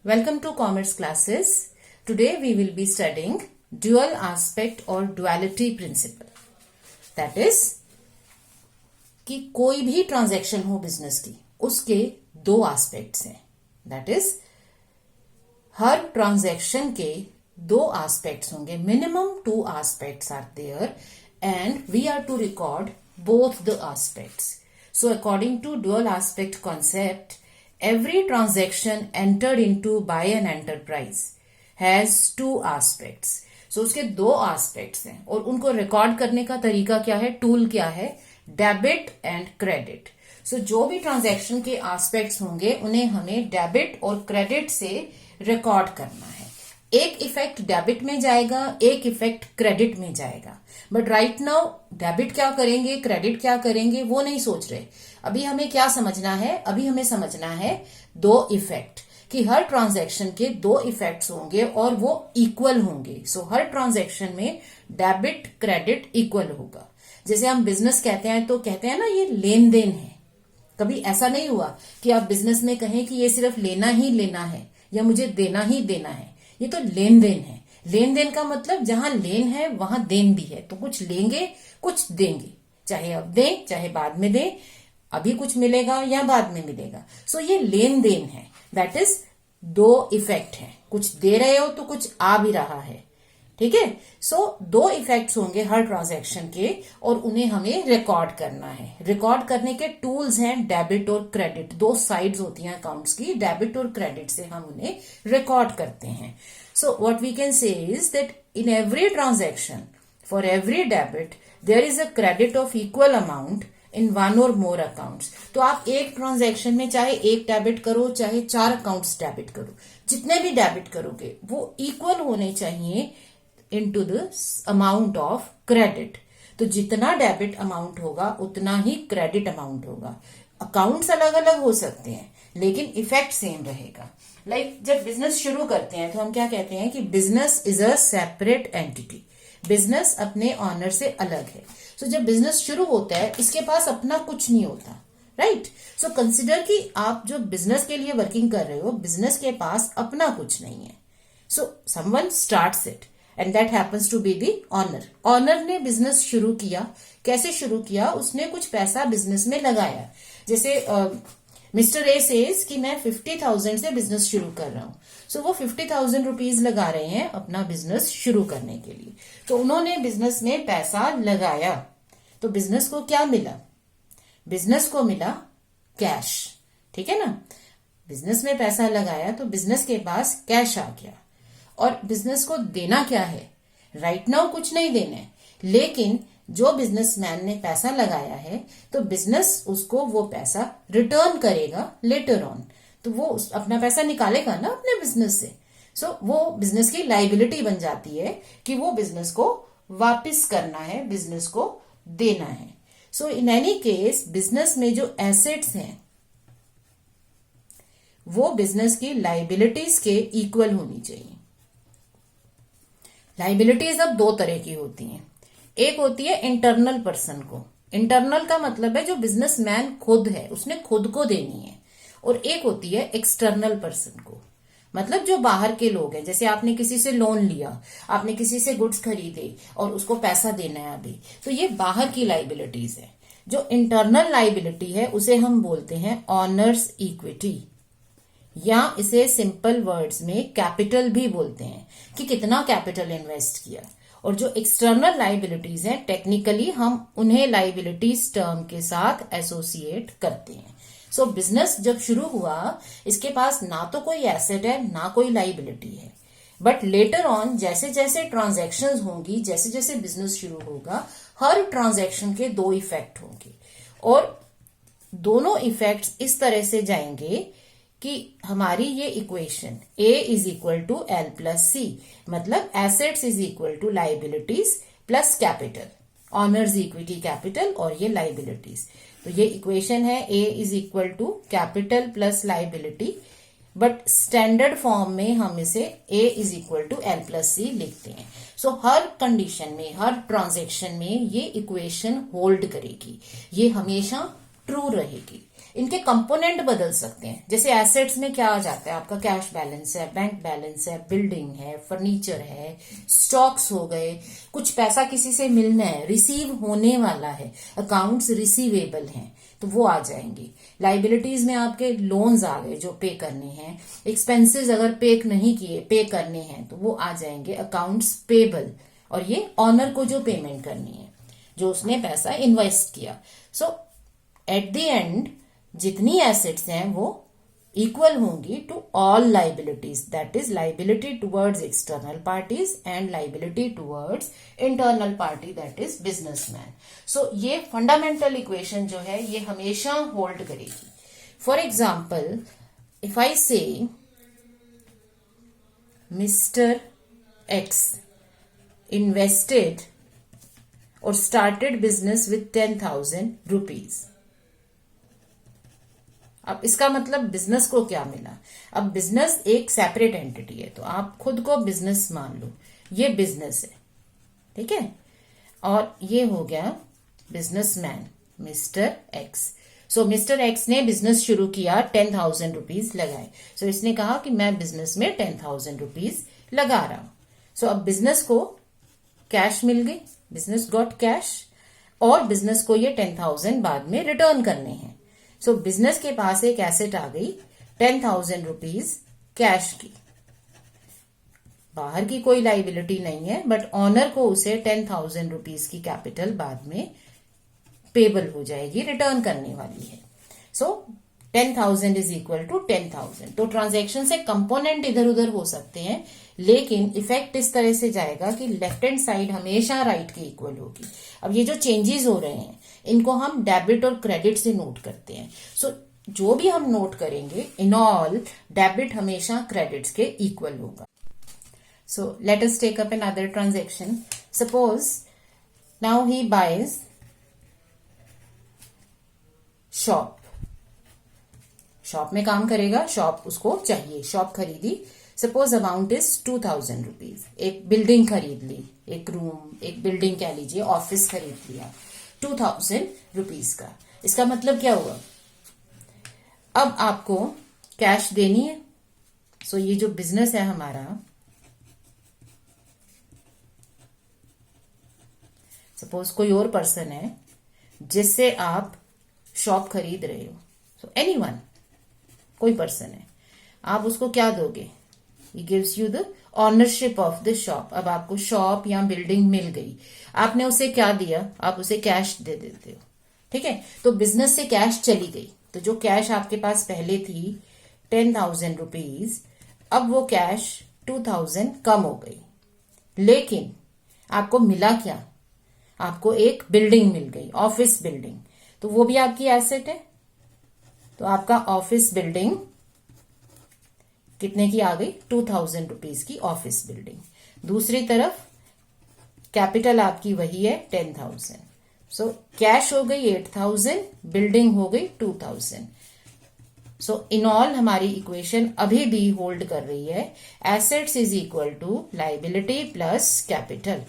Welcome to Commerce classes. Today we will be studying dual aspect or duality principle. That is कि कोई भी transaction हो business की उसके दो एस्पेक्ट्स हैं. दैट इज हर ट्रांजैक्शन के दो एस्पेक्ट्स होंगे. Minimum 2 aspects are there and we are to record both the aspects. So according to dual aspect concept, every transaction entered into by an enterprise has 2 aspects. So उसके 2 aspects हैं और उनको record करने का तरीका क्या है, टूल क्या है, डेबिट एंड क्रेडिट. सो जो भी ट्रांजैक्शन के एस्पेक्ट्स होंगे उन्हें हमें डेबिट और क्रेडिट से रिकॉर्ड करना है. एक इफेक्ट डेबिट में जाएगा, एक इफेक्ट क्रेडिट में जाएगा. बट राइट नाउ डेबिट क्या करेंगे, क्रेडिट क्या करेंगे वो नहीं सोच रहे. अभी हमें क्या समझना है, अभी हमें समझना है 2 इफेक्ट, कि हर ट्रांजैक्शन के 2 इफेक्ट्स होंगे और वो इक्वल होंगे. सो हर ट्रांजैक्शन में डेबिट क्रेडिट इक्वल होगा. जैसे हम बिजनेस कहते हैं तो कहते हैं ना ये लेन देन है. कभी ऐसा नहीं हुआ कि आप बिजनेस में कहें कि ये सिर्फ लेना ही लेना है या मुझे देना ही देना है. ये तो लेन देन है. लेन देन का मतलब जहां लेन है वहां देन भी है. तो कुछ लेंगे कुछ देंगे, चाहे अब दें चाहे बाद में दें, अभी कुछ मिलेगा या बाद में मिलेगा. सो ये लेन देन है. दैट इज 2 इफेक्ट है. कुछ दे रहे हो तो कुछ आ भी रहा है. ठीक है. सो 2 इफेक्ट्स होंगे हर ट्रांजैक्शन के और उन्हें हमें रिकॉर्ड करना है. रिकॉर्ड करने के टूल्स हैं डेबिट और क्रेडिट. 2 साइड्स होती हैं अकाउंट्स की. डेबिट और क्रेडिट से हम उन्हें रिकॉर्ड करते हैं. So what we can say is that in every transaction for every debit there is a credit of equal amount in 1 और मोर अकाउंट्स. तो आप एक ट्रांजैक्शन में चाहे एक डेबिट करो चाहे 4 अकाउंट्स डेबिट करो, जितने भी डेबिट करोगे वो इक्वल होने चाहिए into the amount of credit. तो जितना डेबिट अमाउंट होगा उतना ही क्रेडिट अमाउंट होगा. अकाउंट्स अलग अलग हो सकते हैं लेकिन इफेक्ट सेम रहेगा. लाइक जब बिजनेस शुरू करते हैं तो हम क्या कहते हैं कि business is a separate entity. Business अपने ऑनर से अलग है. सो जब बिजनेस शुरू होता है इसके पास अपना कुछ नहीं होता. राइट. सो कंसिडर कि आप जो बिजनेस के लिए वर्किंग कर रहे हो, बिजनेस के पास अपना कुछ नहीं है. So someone starts it and that happens to be the honour. Honour ने बिजनेस शुरू किया. कैसे शुरू किया, उसने कुछ पैसा बिजनेस में लगाया. जैसे मिस्टर ए सेज कि मैं 50,000 से बिजनेस शुरू कर रहा हूं. सो वो 50,000 रुपीज लगा रहे हैं अपना बिजनेस शुरू करने के लिए. तो उन्होंने बिजनेस में पैसा लगाया. तो बिजनेस को क्या मिला, बिजनेस को मिला कैश. ठीक है ना. बिजनेस में पैसा लगाया तो बिजनेस के पास कैश आ गया. और बिजनेस को देना क्या है, राइट नाउ कुछ नहीं देना है. लेकिन जो बिजनेसमैन ने पैसा लगाया है तो बिजनेस उसको वो पैसा रिटर्न करेगा लेटर ऑन. तो वो अपना पैसा निकालेगा ना अपने बिजनेस से. सो वो बिजनेस की लाइबिलिटी बन जाती है कि वो बिजनेस को वापस करना है, बिजनेस को देना है. सो इन एनी केस बिजनेस में जो एसेट्स हैं वो बिजनेस की लाइबिलिटीज के इक्वल होनी चाहिए. लाइबिलिटीज अब 2 तरह की होती हैं. एक होती है इंटरनल पर्सन को. इंटरनल का मतलब है जो बिजनेसमैन खुद है, उसने खुद को देनी है. और एक होती है एक्सटर्नल पर्सन को, मतलब जो बाहर के लोग हैं. जैसे आपने किसी से लोन लिया, आपने किसी से गुड्स खरीदे और उसको पैसा देना है अभी, तो ये बाहर की लाइबिलिटीज है. जो इंटरनल लाइबिलिटी है उसे हम बोलते हैं ऑनर्स इक्विटी, या इसे सिंपल वर्ड्स में कैपिटल भी बोलते हैं कि कितना कैपिटल इन्वेस्ट किया. और जो एक्सटर्नल लाइबिलिटीज हैं टेक्निकली हम उन्हें लाइबिलिटीज टर्म के साथ एसोसिएट करते हैं. सो बिजनेस जब शुरू हुआ इसके पास ना तो कोई एसेट है ना कोई लाइबिलिटी है. बट लेटर ऑन जैसे जैसे ट्रांजैक्शंस होंगी, जैसे जैसे बिजनेस शुरू होगा, हर ट्रांजैक्शन के 2 इफेक्ट होंगे और दोनों इफेक्ट्स इस तरह से जाएंगे कि हमारी ये equation A is equal to L plus C, मतलब assets is equal to liabilities plus capital, honours equity capital और ये लाइबिलिटीज. तो ये इक्वेशन है A is equal to capital plus liability. But standard form में हम इसे A is equal to L plus C लिखते हैं. सो हर कंडीशन में, हर ट्रांजेक्शन में ये इक्वेशन होल्ड करेगी, ये हमेशा ट्रू रहेगी. इनके कंपोनेंट बदल सकते हैं। जैसे एसेट्स में क्या आ जाता है, आपका कैश बैलेंस है, बैंक बैलेंस है, बिल्डिंग है, फर्नीचर है, स्टॉक्स हो गए, कुछ पैसा किसी से मिलना है, रिसीव होने वाला है, अकाउंट्स रिसीवेबल हैं तो वो आ जाएंगे। लाइबिलिटीज में आपके लोन्स आ गए जो पे करने हैं, एक्सपेंसेस अगर पे करने हैं तो वो आ जाएंगे अकाउंट्स पेबल, और ये ऑनर को जो पेमेंट करनी है, जो उसने पैसा इन्वेस्ट किया। सो एट द एंड जितनी एसेट्स हैं वो इक्वल होंगी to all liabilities, that is liability towards external parties and liability towards internal party, that is businessman. So ये फंडामेंटल इक्वेशन जो है ये हमेशा होल्ड करेगी। फॉर एग्जाम्पल, इफ आई से mister x invested or started business with 10,000 rupees. अब इसका मतलब बिजनेस को क्या मिला? अब बिजनेस एक सेपरेट एंटिटी है तो आप खुद को बिजनेस मान लो, ये बिजनेस है, ठीक है, और ये हो गया बिजनेसमैन मिस्टर एक्स। सो मिस्टर एक्स ने बिजनेस शुरू किया, 10,000 रुपीज लगाए। सो इसने कहा कि मैं बिजनेस में 10,000 रुपीज लगा रहा हूं। सो अब बिजनेस को कैश मिल गई, बिजनेस गॉट कैश, और बिजनेस को ये 10,000 बाद में रिटर्न करने हैं। सो बिजनेस के पास एक एसेट आ गई 10,000 रुपीज कैश की, बाहर की कोई लाइबिलिटी नहीं है, बट ऑनर को उसे 10,000 रुपीज की कैपिटल बाद में पेबल हो जाएगी, रिटर्न करने वाली है। सो 10,000 इज इक्वल टू 10,000। तो ट्रांजेक्शन से कंपोनेंट इधर उधर हो सकते हैं, लेकिन इफेक्ट इस तरह से जाएगा कि लेफ्ट हैंड साइड हमेशा राइट के इक्वल होगी। अब ये जो चेंजेस हो रहे हैं इनको हम डेबिट और क्रेडिट से नोट करते हैं। सो जो भी हम नोट करेंगे इन ऑल, डेबिट हमेशा क्रेडिट्स के इक्वल होगा। So let us take up another transaction. Suppose now he buys shop, shop में काम करेगा, शॉप उसको चाहिए, शॉप खरीदी। Suppose amount is 2,000 rupees. एक बिल्डिंग खरीद ली, एक रूम, एक बिल्डिंग कह लीजिए, ऑफिस खरीद लिया 2,000 रुपीज का। इसका मतलब क्या हुआ, अब आपको कैश देनी है। सो ये जो बिजनेस है हमारा, सपोज कोई और पर्सन है जिससे आप शॉप खरीद रहे हो, सो एनीवन, कोई पर्सन है, आप उसको क्या दोगे, He gives you the ownership of the shop। अब आपको शॉप या बिल्डिंग मिल गई, आपने उसे क्या दिया, आप उसे कैश दे देते हो, ठीक है। तो बिजनेस से कैश चली गई, तो जो कैश आपके पास पहले थी 10,000 रुपीज, अब वो कैश 2,000 कम हो गई, लेकिन आपको मिला क्या, आपको एक बिल्डिंग मिल गई, ऑफिस बिल्डिंग, तो वो भी आपकी एसेट है। तो आपका ऑफिस बिल्डिंग कितने की आ गई, 2,000 रुपीज की ऑफिस बिल्डिंग। दूसरी तरफ कैपिटल आपकी वही है 10,000। सो कैश हो गई 8,000, बिल्डिंग हो गई 2,000। सो इन ऑल हमारी इक्वेशन अभी भी होल्ड कर रही है, assets is equal to liability plus capital.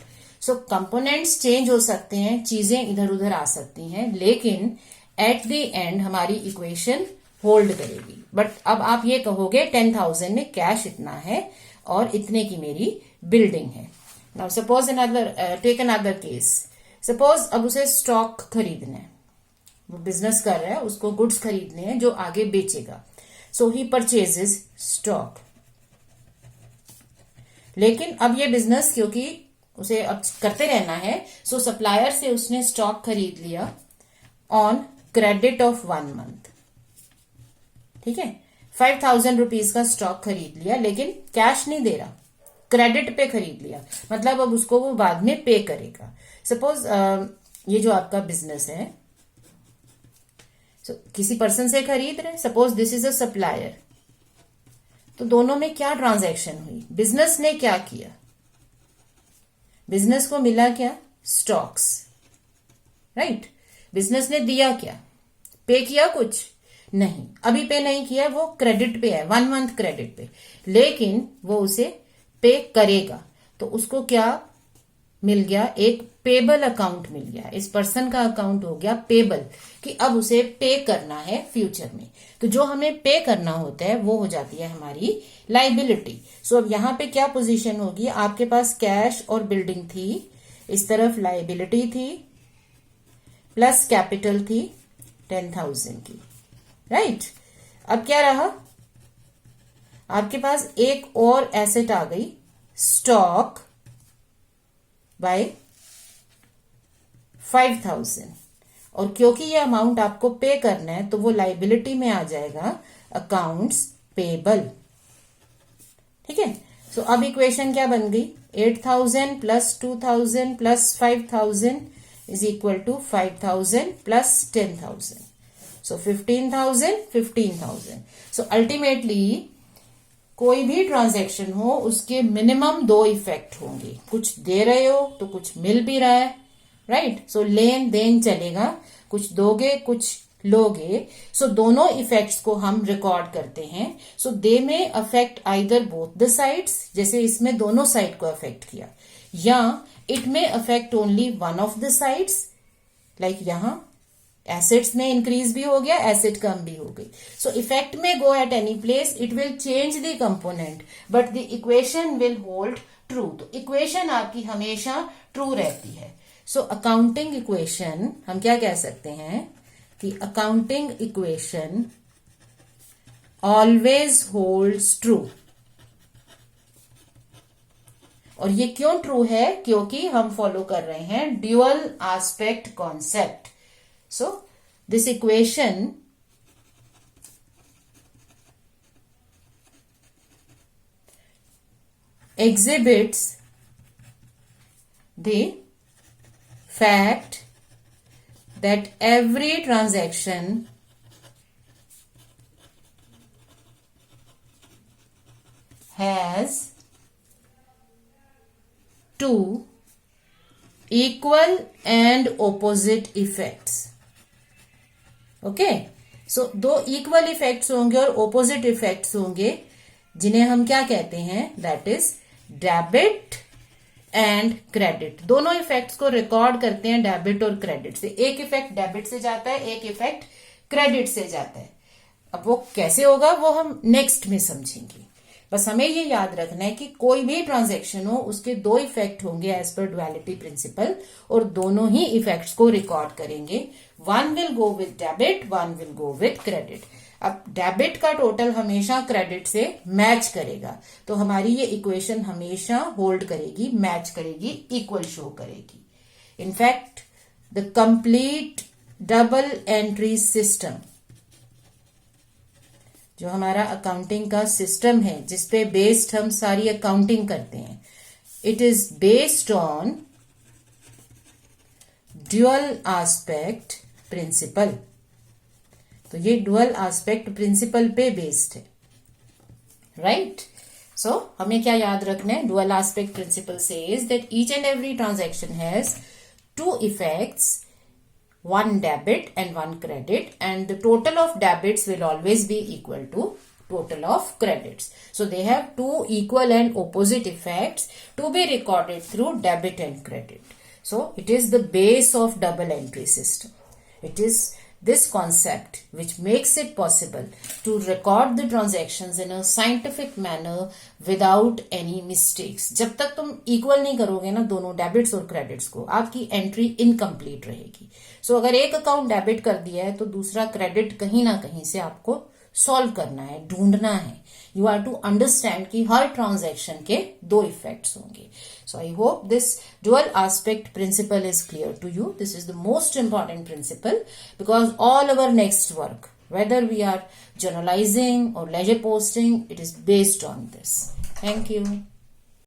So components change हो सकते हैं, चीजें इधर उधर आ सकती हैं, लेकिन एट द एंड हमारी इक्वेशन होल्ड करेगी। बट अब आप ये कहोगे 10,000 में कैश इतना है और इतने की मेरी बिल्डिंग है। Now suppose take another case. Suppose अब उसे स्टॉक खरीदना है, वो बिजनेस कर रहा है, उसको गुड्स खरीदने हैं जो आगे बेचेगा। सो ही परचेजेस स्टॉक, लेकिन अब ये बिजनेस क्योंकि उसे अब करते रहना है, सो सप्लायर से उसने स्टॉक खरीद लिया ऑन क्रेडिट ऑफ 1 मंथ, ठीक है। 5,000 रुपीज का स्टॉक खरीद लिया, लेकिन कैश नहीं दे रहा, क्रेडिट पे खरीद लिया, मतलब अब उसको वो बाद में पे करेगा। सपोज ये जो आपका बिजनेस है, किसी पर्सन से खरीद रहे, suppose this is a supplier, तो दोनों में क्या ट्रांजैक्शन हुई, बिजनेस ने क्या किया, बिजनेस को मिला क्या, स्टॉक्स, राइट। बिजनेस ने दिया क्या, पे किया कुछ नहीं, अभी पे नहीं किया, वो क्रेडिट पे है, 1 मंथ क्रेडिट पे, लेकिन वो उसे पे करेगा, तो उसको क्या मिल गया, एक पेबल अकाउंट मिल गया, इस पर्सन का अकाउंट हो गया पेबल, कि अब उसे पे करना है फ्यूचर में। तो जो हमें पे करना होता है वो हो जाती है हमारी लाइबिलिटी। सो अब यहां पे क्या पोजीशन होगी, आपके पास कैश और बिल्डिंग थी, इस तरफ लाइबिलिटी थी, प्लस कैपिटल थी 10,000 की, राइट। अब क्या रहा, आपके पास एक और एसेट आ गई, स्टॉक बाय 5,000, और क्योंकि ये अमाउंट आपको पे करना है तो वो लाइबिलिटी में आ जाएगा अकाउंट्स पेबल, ठीक है। सो अब इक्वेशन क्या बन गई, 8,000 plus 2,000 plus 5,000 is equal to 5,000 plus 10,000, so 15,000 15,000। So ultimately कोई भी ट्रांजैक्शन हो उसके मिनिमम दो इफेक्ट होंगे, कुछ दे रहे हो तो कुछ मिल भी रहा है, राइट। सो लेन देन चलेगा, कुछ दोगे कुछ लोगे, सो दोनों इफेक्ट्स को हम रिकॉर्ड करते हैं। सो दे में affect either both the sides, जैसे इसमें दोनों साइड को अफेक्ट किया, या इट में affect only one of the sides, like यहां एसेट्स में इंक्रीज भी हो गया, एसेट कम भी हो गई। सो इफेक्ट में go at any place, it will change the component but the equation will hold true. तो इक्वेशन आपकी हमेशा ट्रू रहती है। सो अकाउंटिंग इक्वेशन हम क्या कह सकते हैं कि accounting equation always holds true. और ये क्यों ट्रू है, क्योंकि हम फॉलो कर रहे हैं dual aspect concept. So this equation exhibits the fact that every transaction has two equal and opposite effects. Okay, so दो इक्वल इफेक्ट्स होंगे और ओपोजिट इफेक्ट्स होंगे, जिन्हें हम क्या कहते हैं, that is debit and credit. दोनों इफेक्ट्स को रिकॉर्ड करते हैं डेबिट और क्रेडिट से। एक इफेक्ट डेबिट से जाता है, एक इफेक्ट क्रेडिट से जाता है। अब वो कैसे होगा वो हम नेक्स्ट में समझेंगे। बस हमें ये याद रखना है कि कोई भी ट्रांजैक्शन हो उसके दो इफेक्ट होंगे एज पर ड्युअलिटी प्रिंसिपल, और दोनों ही इफेक्ट्स को रिकॉर्ड करेंगे। One will go with debit, one will go with credit. अब डेबिट का टोटल हमेशा क्रेडिट से मैच करेगा, तो हमारी ये इक्वेशन हमेशा होल्ड करेगी, मैच करेगी, इक्वल शो करेगी। In fact the complete double entry system, जो हमारा अकाउंटिंग का सिस्टम है जिसपे बेस्ड हम सारी अकाउंटिंग करते हैं, it is based on dual aspect principal. तो ये ड्यूअल एस्पेक्ट प्रिंसिपल पे बेस्ड है, राइट। सो हमें क्या याद रखना है, dual aspect principal says that each and every transaction has to effects, one debit and one credit, and the total of debits will always be equal to total of credits. So they have two equal and opposite effects to be recorded through debit and credit. So it is the base of double entry system. It is this concept which makes it possible to record the transactions in a scientific manner without any mistakes. जब तक तुम equal नहीं करोगे ना दोनों debits और credits को, आपकी एंट्री इनकम्प्लीट रहेगी। सो अगर एक अकाउंट डेबिट कर दिया है तो दूसरा क्रेडिट कहीं ना कहीं से आपको सॉल्व करना है, ढूंढना है। यू आर टू अंडरस्टैंड कि हर ट्रांजैक्शन के दो इफेक्ट्स होंगे। So I hope this dual aspect principle is clear to you. This is the most important principle because all our next work, whether we are journalizing or ledger posting, it is based on this. Thank you.